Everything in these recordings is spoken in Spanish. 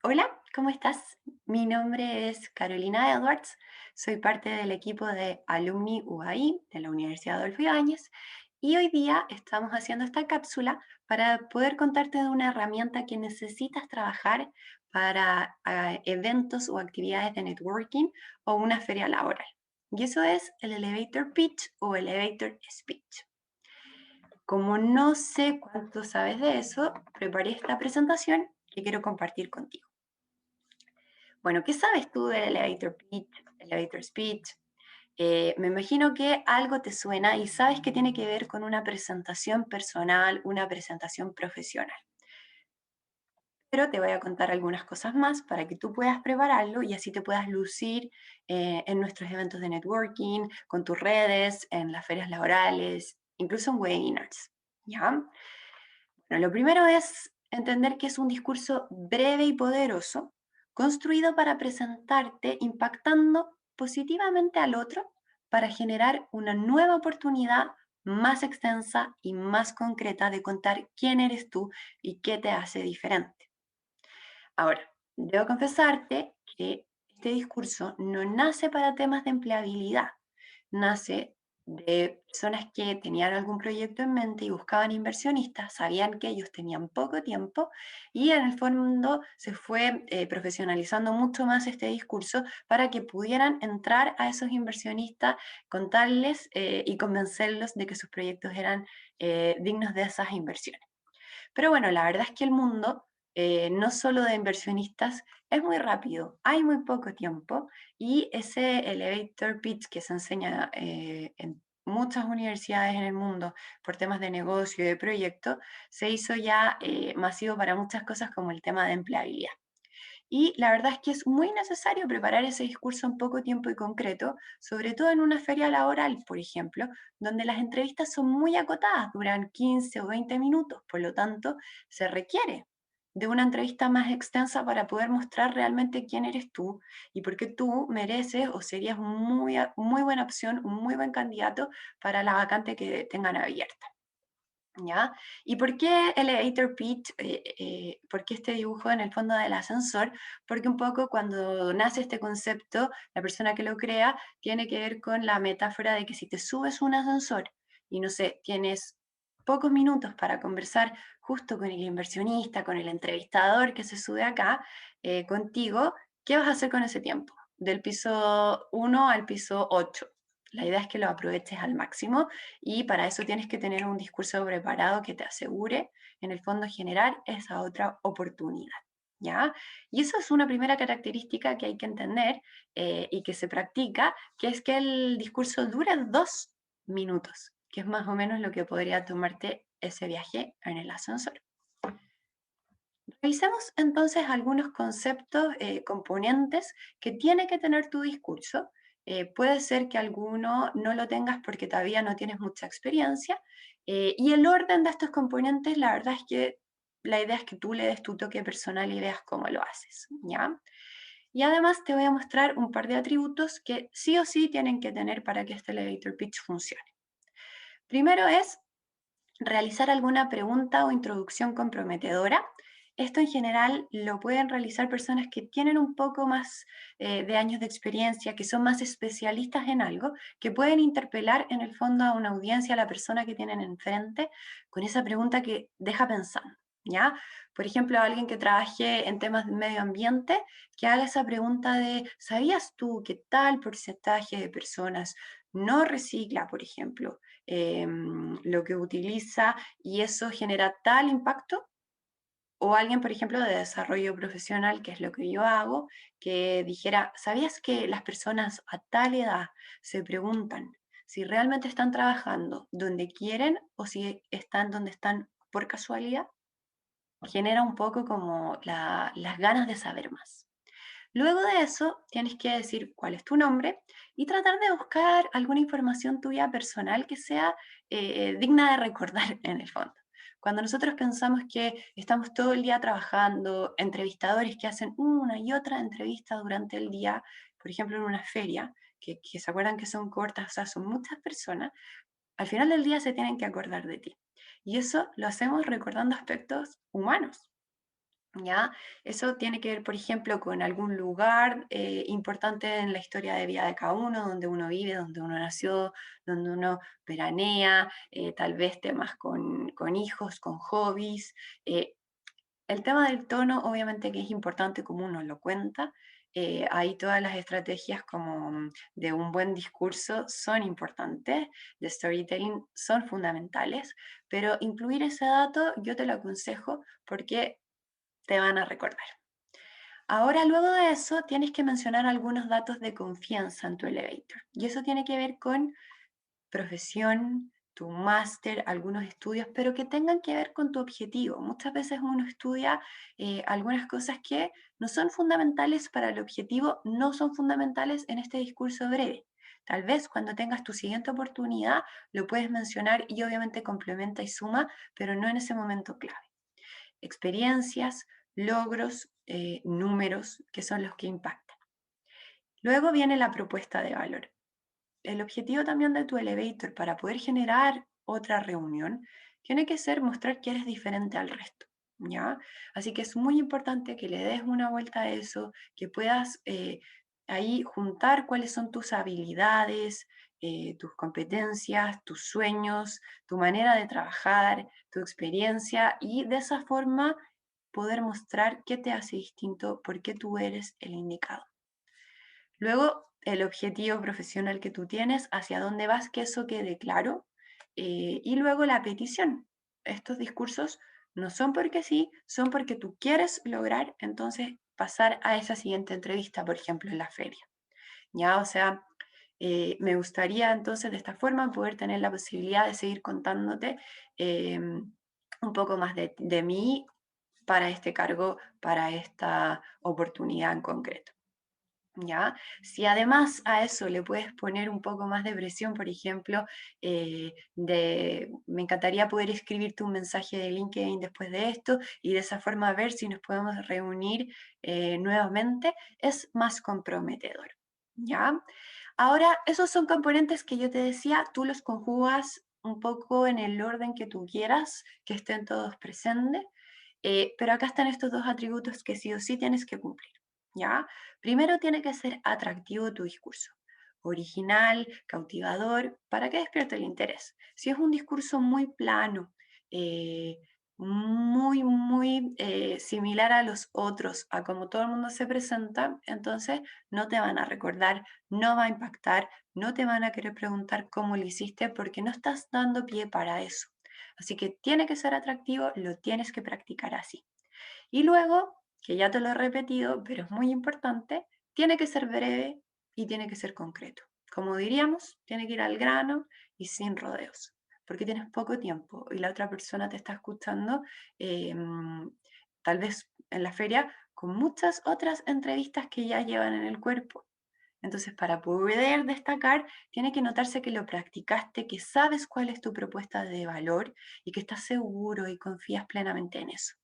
Hola, ¿cómo estás? Mi nombre es Carolina Edwards, soy parte del equipo de Alumni UAI de la Universidad Adolfo Ibáñez y hoy día estamos haciendo esta cápsula para poder contarte de una herramienta que necesitas trabajar para eventos o actividades de networking o una feria laboral. Y eso es el elevator pitch o elevator speech. Como no sé cuánto sabes de eso, preparé esta presentación que quiero compartir contigo. Bueno, ¿qué sabes tú del elevator pitch, elevator speech? Me imagino que algo te suena y sabes que tiene que ver con una presentación personal, una presentación profesional. Pero te voy a contar algunas cosas más para que tú puedas prepararlo y así te puedas lucir en nuestros eventos de networking, con tus redes, en las ferias laborales, incluso en webinars. ¿Ya? Bueno, lo primero es entender que es un discurso breve y poderoso, construido para presentarte impactando positivamente al otro para generar una nueva oportunidad más extensa y más concreta de contar quién eres tú y qué te hace diferente. Ahora, debo confesarte que este discurso no nace para temas de empleabilidad, nace de personas que tenían algún proyecto en mente y buscaban inversionistas, sabían que ellos tenían poco tiempo y en el fondo se fue profesionalizando mucho más este discurso para que pudieran entrar a esos inversionistas, contarles y convencerlos de que sus proyectos eran dignos de esas inversiones. Pero bueno, la verdad es que el mundo, no solo de inversionistas, es muy rápido, hay muy poco tiempo y ese elevator pitch que se enseña en muchas universidades en el mundo por temas de negocio y de proyecto, se hizo ya masivo para muchas cosas como el tema de empleabilidad. Y la verdad es que es muy necesario preparar ese discurso en poco tiempo y concreto, sobre todo en una feria laboral, por ejemplo, donde las entrevistas son muy acotadas, duran 15 o 20 minutos, por lo tanto, se requiere de una entrevista más extensa para poder mostrar realmente quién eres tú y por qué tú mereces o serías muy buena opción, un muy buen candidato para la vacante que tengan abierta. ¿Ya? ¿Y por qué elevator pitch? ¿Por qué este dibujo en el fondo del ascensor? Porque un poco cuando nace este concepto, la persona que lo crea tiene que ver con la metáfora de que si te subes un ascensor y no sé, tienes pocos minutos para conversar justo con el inversionista, con el entrevistador que se sube acá, contigo, ¿qué vas a hacer con ese tiempo? Del piso 1 al piso 8. La idea es que lo aproveches al máximo y para eso tienes que tener un discurso preparado que te asegure, en el fondo, generar esa otra oportunidad. ¿Ya? Y eso es una primera característica que hay que entender y que se practica, que es que el discurso dura 2 minutos, que es más o menos lo que podría tomarte ese viaje en el ascensor. Revisemos entonces algunos conceptos, componentes que tiene que tener tu discurso. Puede ser que alguno no lo tengas porque todavía no tienes mucha experiencia. Y el orden de estos componentes, la verdad es que la idea es que tú le des tu toque personal y veas cómo lo haces, ¿ya? Y además te voy a mostrar un par de atributos que sí o sí tienen que tener para que este elevator pitch funcione. Primero es realizar alguna pregunta o introducción comprometedora. Esto en general lo pueden realizar personas que tienen un poco más de años de experiencia, que son más especialistas en algo, que pueden interpelar en el fondo a una audiencia, a la persona que tienen enfrente, con esa pregunta que deja pensando. ¿Ya? Por ejemplo, alguien que trabaje en temas de medio ambiente, que haga esa pregunta de, ¿sabías tú que tal porcentaje de personas no recicla, por ejemplo? Lo que utiliza y eso genera tal impacto. O alguien, por ejemplo, de desarrollo profesional, que es lo que yo hago, que dijera, ¿sabías que las personas a tal edad se preguntan si realmente están trabajando donde quieren o si están donde están por casualidad? Genera un poco como las ganas de saber más. Luego de eso, tienes que decir cuál es tu nombre y tratar de buscar alguna información tuya personal que sea digna de recordar en el fondo. Cuando nosotros pensamos que estamos todo el día trabajando, entrevistadores que hacen una y otra entrevista durante el día, por ejemplo en una feria, que se acuerdan que son cortas, o sea, son muchas personas, al final del día se tienen que acordar de ti. Y eso lo hacemos recordando aspectos humanos. ¿Ya? Eso tiene que ver, por ejemplo, con algún lugar importante en la historia de vida de cada uno, donde uno vive, donde uno nació, donde uno veranea, tal vez temas con hijos, con hobbies. eh, el tema del tono, obviamente que es importante como uno lo cuenta. Ahí todas las estrategias como de un buen discurso son importantes, de storytelling son fundamentales, pero incluir ese dato yo te lo aconsejo porque te van a recordar. Ahora, luego de eso, tienes que mencionar algunos datos de confianza en tu elevator. Y eso tiene que ver con profesión, tu máster, algunos estudios, pero que tengan que ver con tu objetivo. Muchas veces uno estudia algunas cosas que no son fundamentales para el objetivo, no son fundamentales en este discurso breve. Tal vez cuando tengas tu siguiente oportunidad lo puedes mencionar y obviamente complementa y suma, pero no en ese momento clave. Experiencias, logros, números, que son los que impactan. Luego viene la propuesta de valor. El objetivo también de tu elevator para poder generar otra reunión tiene que ser mostrar que eres diferente al resto, ¿ya? Así que es muy importante que le des una vuelta a eso, que puedas ahí juntar cuáles son tus habilidades, tus competencias, tus sueños, tu manera de trabajar, tu experiencia y de esa forma poder mostrar qué te hace distinto, por qué tú eres el indicado. Luego, el objetivo profesional que tú tienes, hacia dónde vas, que eso quede claro. Y luego la petición. Estos discursos no son porque sí, son porque tú quieres lograr entonces pasar a esa siguiente entrevista, por ejemplo, en la feria. ¿Ya? O sea, me gustaría entonces de esta forma poder tener la posibilidad de seguir contándote un poco más de mí para este cargo, para esta oportunidad en concreto. ¿Ya? Si además a eso le puedes poner un poco más de presión, por ejemplo, me encantaría poder escribirte un mensaje de LinkedIn después de esto y de esa forma ver si nos podemos reunir nuevamente, es más comprometedor. ¿Ya? Ahora, esos son componentes que yo te decía, tú los conjugas un poco en el orden que tú quieras, que estén todos presentes, pero acá están estos dos atributos que sí o sí tienes que cumplir. ¿Ya? Primero tiene que ser atractivo tu discurso, original, cautivador, para que despierte el interés. Si es un discurso muy plano, eh, muy similar a los otros, a como todo el mundo se presenta, entonces no te van a recordar, no va a impactar, no te van a querer preguntar cómo lo hiciste porque no estás dando pie para eso. Así que tiene que ser atractivo, lo tienes que practicar así. Y luego, que ya te lo he repetido, pero es muy importante, tiene que ser breve y tiene que ser concreto. Como diríamos, tiene que ir al grano y sin rodeos, porque tienes poco tiempo y la otra persona te está escuchando, eh, tal vez en la feria, con muchas otras entrevistas que ya llevan en el cuerpo. Entonces, para poder destacar, tiene que notarse que lo practicaste, que sabes cuál es tu propuesta de valor y que estás seguro y confías plenamente en eso.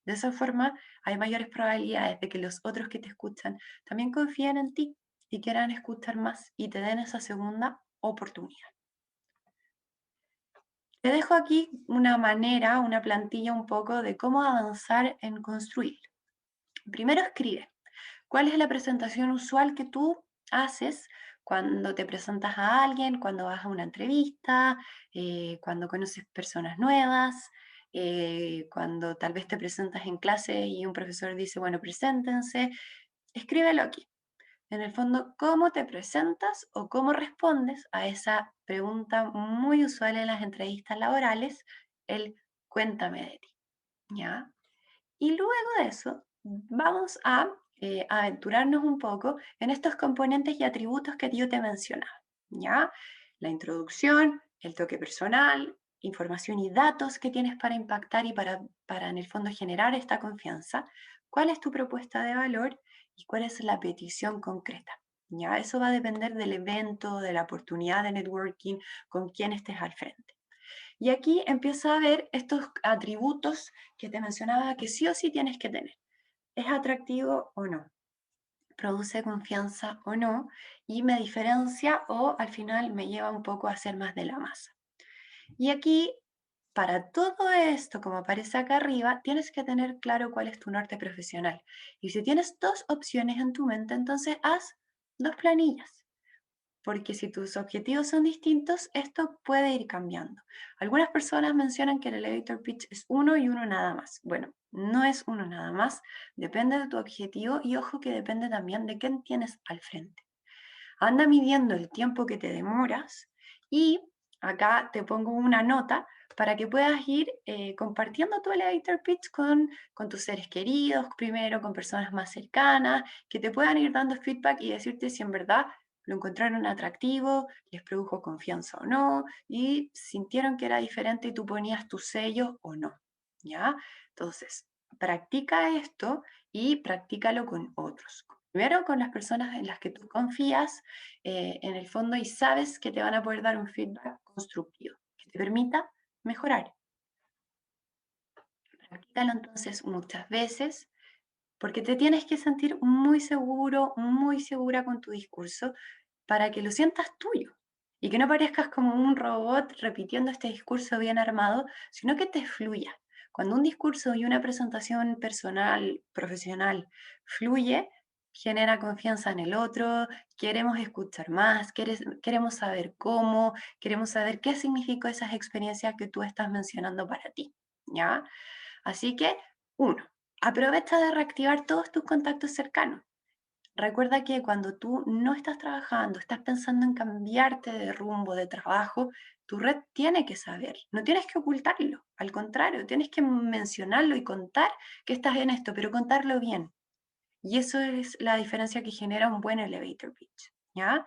De esa forma, hay mayores probabilidades de que los otros que te escuchan también confíen en ti y quieran escuchar más y te den esa segunda oportunidad. Te dejo aquí una manera, una plantilla un poco de cómo avanzar en construir. Primero escribe. ¿Cuál es la presentación usual que tú haces cuando te presentas a alguien, cuando vas a una entrevista, cuando conoces personas nuevas, cuando tal vez te presentas en clase y un profesor dice, bueno, preséntense? Escríbelo aquí. En el fondo, ¿cómo te presentas o cómo respondes a esa pregunta muy usual en las entrevistas laborales, el cuéntame de ti? ¿Ya? Y luego de eso, vamos a aventurarnos un poco en estos componentes y atributos que yo te mencionaba, ¿ya? La introducción, el toque personal, información y datos que tienes para impactar y para en el fondo generar esta confianza. ¿Cuál es tu propuesta de valor y cuál es la petición concreta? ¿Ya? Eso va a depender del evento, de la oportunidad de networking, con quién estés al frente. Y aquí empieza a ver estos atributos que te mencionaba que sí o sí tienes que tener. ¿Es atractivo o no? ¿Produce confianza o no? Y me diferencia o al final me lleva un poco a hacer más de la masa. Y aquí para todo esto, como aparece acá arriba, tienes que tener claro cuál es tu norte profesional. Y si tienes dos opciones en tu mente, entonces haz dos planillas, porque si tus objetivos son distintos, esto puede ir cambiando. Algunas personas mencionan que el elevator pitch es uno y uno nada más. Bueno, no es uno nada más, depende de tu objetivo y ojo que depende también de quién tienes al frente. Anda midiendo el tiempo que te demoras y acá te pongo una nota para que puedas ir compartiendo tu elevator pitch con tus seres queridos, primero con personas más cercanas, que te puedan ir dando feedback y decirte si en verdad lo encontraron atractivo, les produjo confianza o no, y sintieron que era diferente y tú ponías tu sello o no, ¿ya? Entonces, practica esto y practícalo con otros. Primero con las personas en las que tú confías en el fondo y sabes que te van a poder dar un feedback constructivo que te permita mejorar. Practícalo entonces muchas veces porque te tienes que sentir muy seguro, muy segura con tu discurso para que lo sientas tuyo y que no parezcas como un robot repitiendo este discurso bien armado, sino que te fluya. Cuando un discurso y una presentación personal, profesional, fluye, genera confianza en el otro, queremos escuchar más, queremos saber cómo, queremos saber qué significó esas experiencias que tú estás mencionando para ti, ¿ya? Así que, uno, aprovecha de reactivar todos tus contactos cercanos. Recuerda que cuando tú no estás trabajando, estás pensando en cambiarte de rumbo, de trabajo, tu red tiene que saber, no tienes que ocultarlo, al contrario, tienes que mencionarlo y contar que estás en esto, pero contarlo bien. Y eso es la diferencia que genera un buen elevator pitch, ¿ya?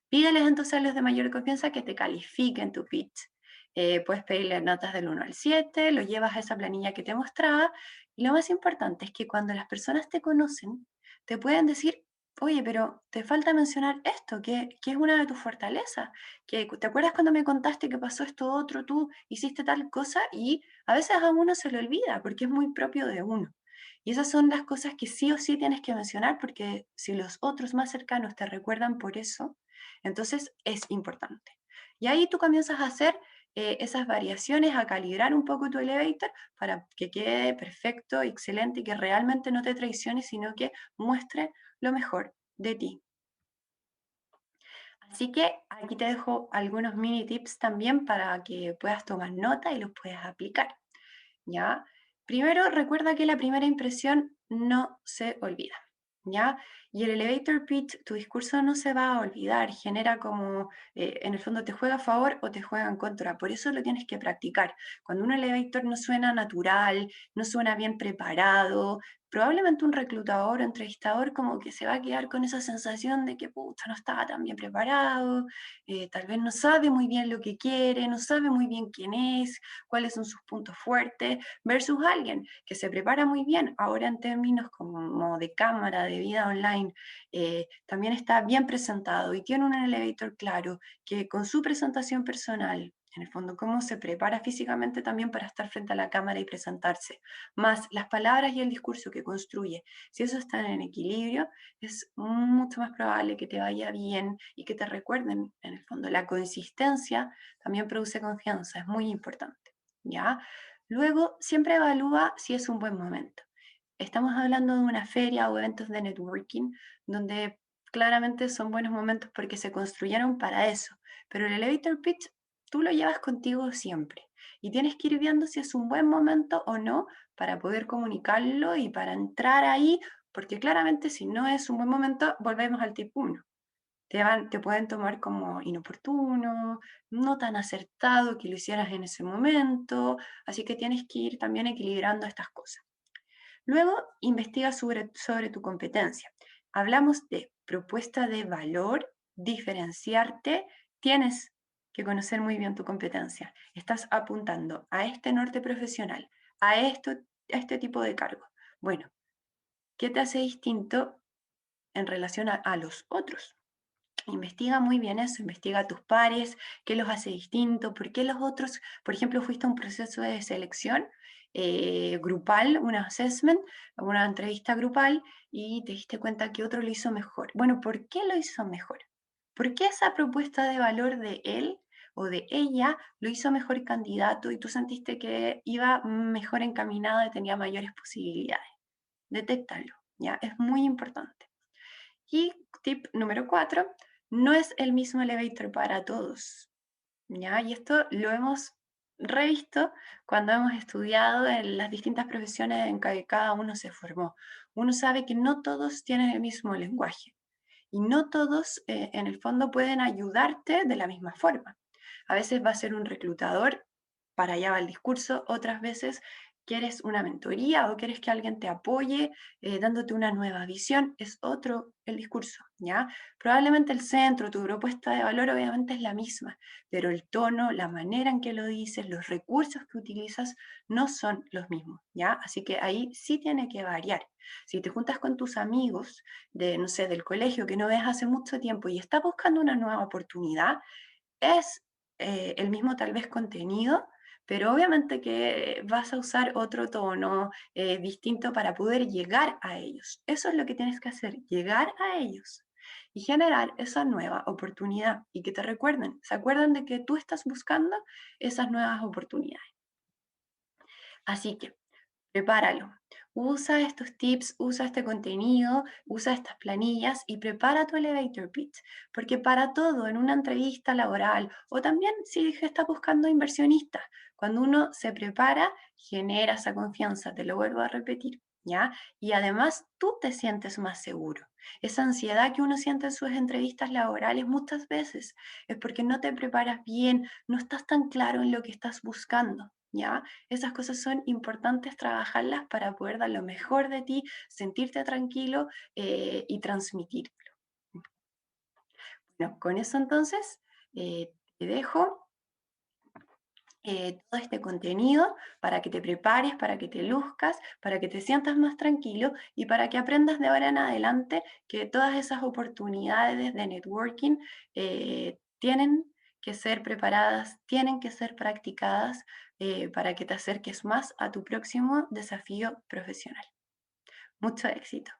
Pídeles entonces a los de mayor confianza que te califiquen tu pitch. Puedes pedirle notas del 1 al 7, lo llevas a esa planilla que te mostraba, y lo más importante es que cuando las personas te conocen, te pueden decir, oye, pero te falta mencionar esto, que es una de tus fortalezas, que te acuerdas cuando me contaste que pasó esto otro, tú hiciste tal cosa, y a veces a uno se le olvida porque es muy propio de uno. Y esas son las cosas que sí o sí tienes que mencionar porque si los otros más cercanos te recuerdan por eso, entonces es importante. Y ahí tú comienzas a hacer esas variaciones, a calibrar un poco tu elevator para que quede perfecto, excelente y que realmente no te traicione, sino que muestre lo mejor de ti. Así que aquí te dejo algunos mini tips también para que puedas tomar nota y los puedas aplicar. ¿Ya? Primero, recuerda que la primera impresión no se olvida, ¿ya? Y el elevator pitch, tu discurso no se va a olvidar, genera como, en el fondo te juega a favor o te juega en contra, por eso lo tienes que practicar. Cuando un elevator no suena natural, no suena bien preparado, probablemente un reclutador o entrevistador como que se va a quedar con esa sensación de que, pucha, no estaba tan bien preparado, tal vez no sabe muy bien lo que quiere, no sabe muy bien quién es, cuáles son sus puntos fuertes, versus alguien que se prepara muy bien, ahora en términos como de cámara, de vida online, también está bien presentado y tiene un elevator claro, que con su presentación personal, en el fondo, cómo se prepara físicamente también para estar frente a la cámara y presentarse, más las palabras y el discurso que construye, si eso está en equilibrio, es mucho más probable que te vaya bien y que te recuerden, en el fondo, la consistencia también produce confianza, es muy importante. ¿Ya? Luego, siempre evalúa si es un buen momento. Estamos hablando de una feria o eventos de networking donde claramente son buenos momentos porque se construyeron para eso, pero el elevator pitch tú lo llevas contigo siempre y tienes que ir viendo si es un buen momento o no para poder comunicarlo y para entrar ahí, porque claramente si no es un buen momento, volvemos al tip 1, te pueden tomar como inoportuno, no tan acertado que lo hicieras en ese momento, así que tienes que ir también equilibrando estas cosas. Luego, investiga sobre tu competencia. Hablamos de propuesta de valor, diferenciarte, tienes que conocer muy bien tu competencia. Estás apuntando a este norte profesional, a este tipo de cargo. Bueno, ¿qué te hace distinto en relación a los otros? Investiga muy bien eso, investiga a tus pares, qué los hace distintos, por qué los otros, por ejemplo, fuiste a un proceso de selección grupal, un assessment, una entrevista grupal y te diste cuenta que otro lo hizo mejor. Bueno, ¿por qué lo hizo mejor? ¿Por qué esa propuesta de valor de él o de ella lo hizo mejor candidato y tú sentiste que iba mejor encaminado y tenía mayores posibilidades. Detéctalo, ¿ya? Es muy importante. Y tip número 4, no es el mismo elevator para todos, ¿ya? Y esto lo hemos revisto cuando hemos estudiado en las distintas profesiones en que cada uno se formó. Uno sabe que no todos tienen el mismo lenguaje y no todos en el fondo pueden ayudarte de la misma forma. A veces va a ser un reclutador, para allá va el discurso, otras veces quieres una mentoría o quieres que alguien te apoye dándote una nueva visión, es otro el discurso, ¿ya? Probablemente el centro, tu propuesta de valor obviamente es la misma, pero el tono, la manera en que lo dices, los recursos que utilizas no son los mismos, ¿ya? Así que ahí sí tiene que variar. Si te juntas con tus amigos de, no sé, del colegio que no ves hace mucho tiempo y estás buscando una nueva oportunidad, es el mismo tal vez contenido, pero obviamente que vas a usar otro tono distinto para poder llegar a ellos. Eso es lo que tienes que hacer, llegar a ellos y generar esa nueva oportunidad y que te recuerden, se acuerdan de que tú estás buscando esas nuevas oportunidades. Así que prepáralo. Usa estos tips, usa este contenido, usa estas planillas y prepara tu elevator pitch, porque para todo en una entrevista laboral o también si estás buscando inversionistas, cuando uno se prepara, genera esa confianza, te lo vuelvo a repetir, ¿ya? Y además tú te sientes más seguro. Esa ansiedad que uno siente en sus entrevistas laborales muchas veces es porque no te preparas bien, no estás tan claro en lo que estás buscando, ¿ya? Esas cosas son importantes trabajarlas para poder dar lo mejor de ti, sentirte tranquilo y transmitirlo. Bueno, con eso entonces te dejo todo este contenido para que te prepares, para que te luzcas, para que te sientas más tranquilo y para que aprendas de ahora en adelante que todas esas oportunidades de networking tienen que ser preparadas, tienen que ser practicadas para que te acerques más a tu próximo desafío profesional. Mucho éxito.